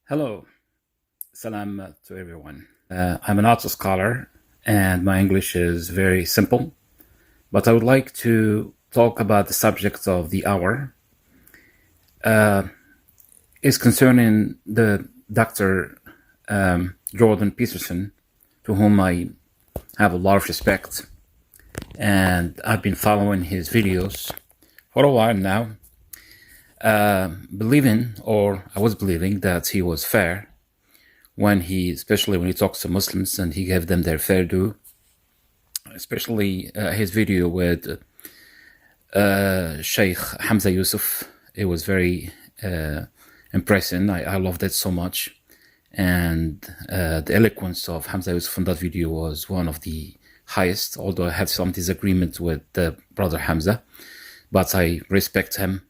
Hello, salam to everyone. I'm an art scholar and my English is very simple, but I would like to talk about the subject of the hour. Is concerning the Dr. Jordan Peterson, to whom I have a lot of respect, and I've been following his videos for a while now, I was believing that he was fair especially when he talks to Muslims and he gave them their fair due, especially his video with Sheikh Hamza Yusuf. It was very impressive. I loved it so much. And the eloquence of Hamza Yusuf in that video was one of the highest, although I had some disagreement with brother Hamza. But I respect him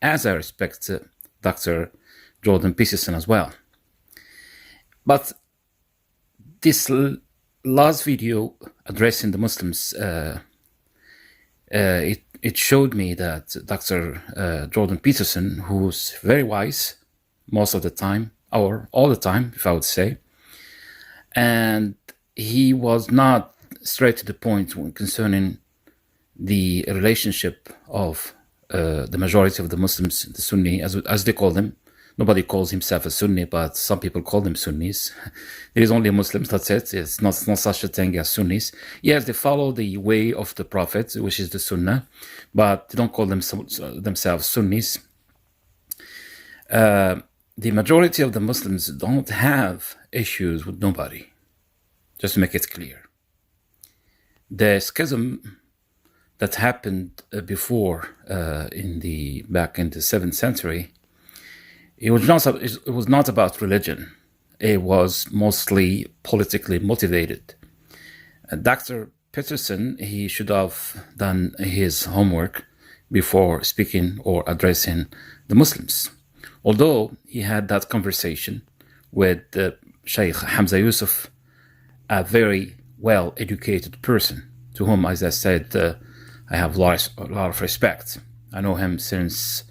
as I respect Dr. Jordan Peterson as well. But this last video addressing the Muslims, it showed me that Dr. Jordan Peterson, who's very wise most of the time, or all the time, if I would say, and he was not straight to the point when concerning the relationship of the majority of the Muslims, the Sunni, as they call them. Nobody calls himself a Sunni, but some people call them Sunnis. There is only Muslims, that's it. It's not such a thing as Sunnis. Yes, they follow the way of the Prophet, which is the Sunnah, but they don't call themselves Sunnis. The majority of the Muslims don't have issues with nobody, just to make it clear. The schism that happened before back in the 7th century, it was not about religion. It was mostly politically motivated. Dr. Peterson, he should have done his homework before speaking or addressing the Muslims. Although he had that conversation with Sheikh Hamza Yusuf, a very well-educated person, to whom, as I said, I have a lot of respect. I know him since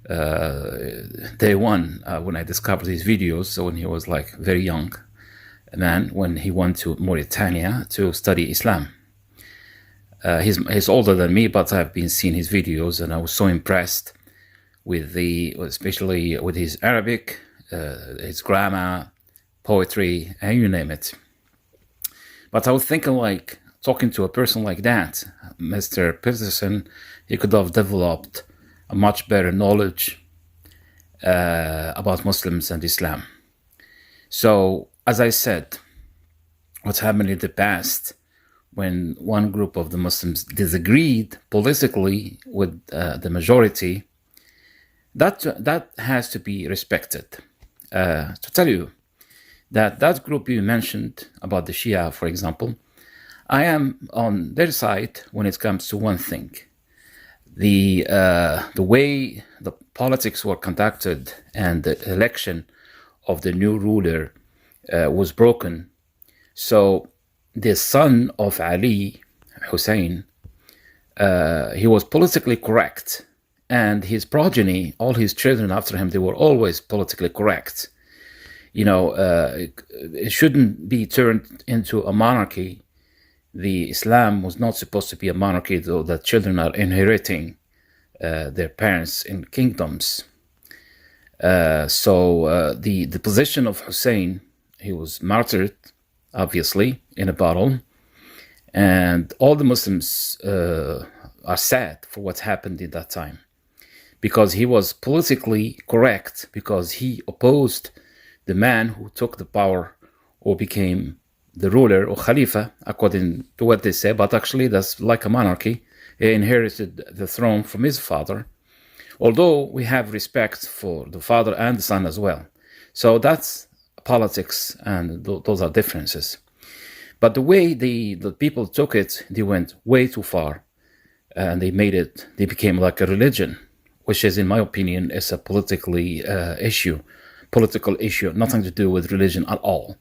day one, when I discovered his videos. So when he was like very young man, when he went to Mauritania to study Islam. He's older than me, but I've been seeing his videos and I was so impressed with especially with his Arabic, his grammar, poetry, and you name it. But I was thinking, like, talking to a person like that, Mr. Peterson, he could have developed a much better knowledge about Muslims and Islam. So, as I said, what happened in the past, when one group of the Muslims disagreed politically with the majority, that has to be respected. To tell you that group you mentioned about the Shia, for example, I am on their side when it comes to one thing. The way the politics were conducted and the election of the new ruler was broken. So the son of Ali, Hussein, he was politically correct, and his progeny, all his children after him, they were always politically correct. It shouldn't be turned into a monarchy. The Islam was not supposed to be a monarchy, though the children are inheriting their parents in kingdoms. So the position of Hussein, he was martyred, obviously, in a battle. And all the Muslims are sad for what happened in that time, because he was politically correct, because he opposed the man who took the power or became the ruler or Khalifa, according to what they say, but actually that's like a monarchy. He inherited the throne from his father, although we have respect for the father and the son as well. So that's politics, and those are differences. But the way the people took it, they went way too far, and they became like a religion, which is, in my opinion, is a political issue, nothing to do with religion at all.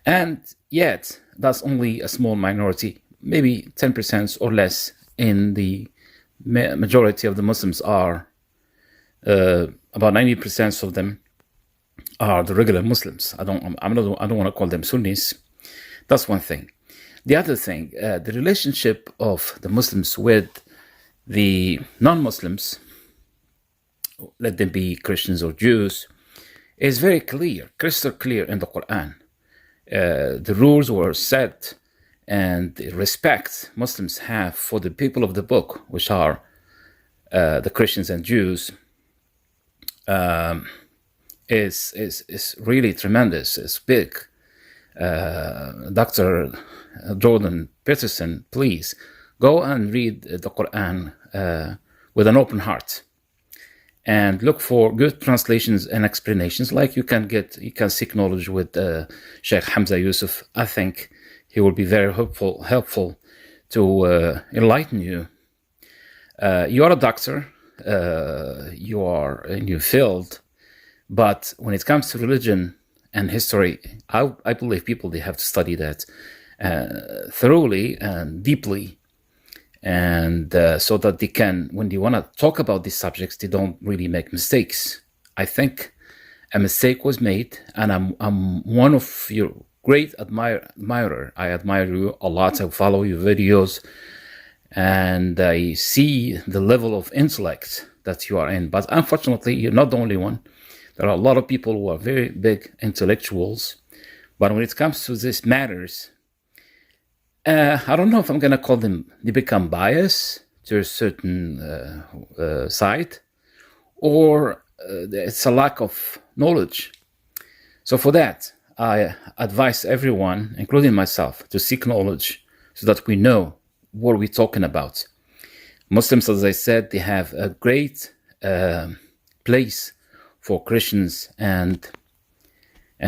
And yet, that's only a small minority, maybe 10% or less, in the majority of the Muslims are, about 90% of them are the regular Muslims. I don't want to call them Sunnis. That's one thing. The other thing, the relationship of the Muslims with the non-Muslims, let them be Christians or Jews, is very clear, crystal clear in the Quran. The rules were set, and the respect Muslims have for the people of the book, which are the Christians and Jews, is really tremendous. It's big. Dr. Jordan Peterson, please go and read the Quran with an open heart, and look for good translations and explanations. Like you can seek knowledge with Sheikh Hamza Yusuf. I think he will be very helpful to enlighten you. You are a doctor, you are in your field, but when it comes to religion and history, I believe they have to study that thoroughly and deeply, and so that they can, when they want to talk about these subjects, they don't really make mistakes. I think a mistake was made, and I'm one of your great admirer. I admire you a lot. I follow your videos, and I see the level of intellect that you are in. But unfortunately, you're not the only one. There are a lot of people who are very big intellectuals, but when it comes to these matters, I don't know if I'm going to call them, they become biased to a certain side, or it's a lack of knowledge. So for that, I advise everyone, including myself, to seek knowledge so that we know what we're talking about. Muslims, as I said, they have a great place for Christians and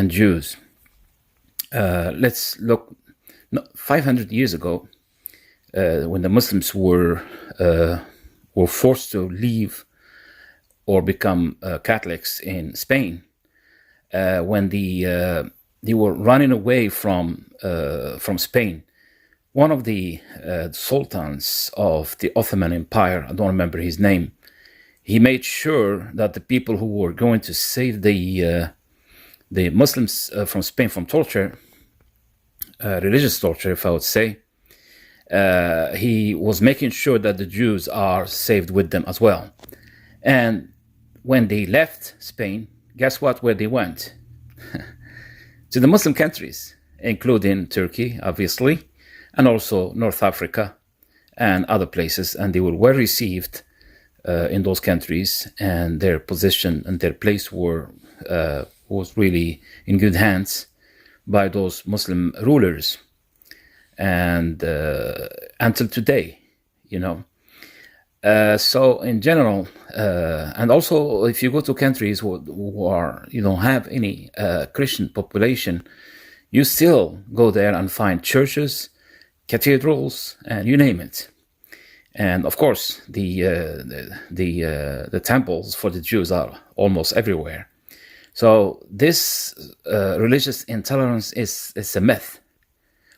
Jews. Let's look 500 years ago, when the Muslims were forced to leave or become Catholics in Spain, when they were running away from Spain. One of the sultans of the Ottoman Empire, I don't remember his name, he made sure that the people who were going to save the Muslims from Spain from torture, religious torture, if I would say, he was making sure that the Jews are saved with them as well. And when they left Spain, guess what? Where they went? To the Muslim countries, including Turkey, obviously, and also North Africa and other places. And they were well received in those countries, and their position and their place was really in good hands by those Muslim rulers, and until today, so in general, and also if you go to countries who are, you don't have any Christian population, you still go there and find churches, cathedrals, and you name it. And of course, the temples for the Jews are almost everywhere. So this religious intolerance is a myth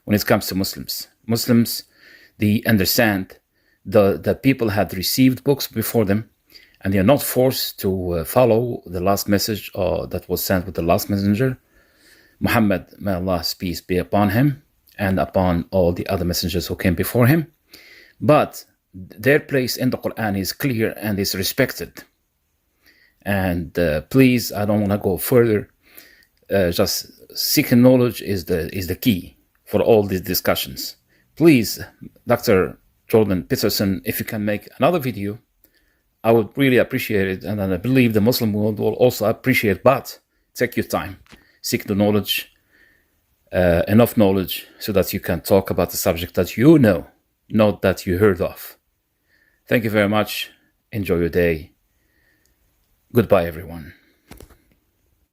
when it comes to Muslims. Muslims, they understand the people had received books before them, and they are not forced to follow the last message that was sent with the last messenger, Muhammad, may Allah's peace be upon him, and upon all the other messengers who came before him. But their place in the Quran is clear and is respected. And please, I don't want to go further. Just seeking knowledge is the key for all these discussions. Please, Dr. Jordan Peterson, if you can make another video, I would really appreciate it. And I believe the Muslim world will also appreciate. But take your time, seek the knowledge, enough knowledge, so that you can talk about the subject that you know, not that you heard of. Thank you very much. Enjoy your day. Goodbye, everyone.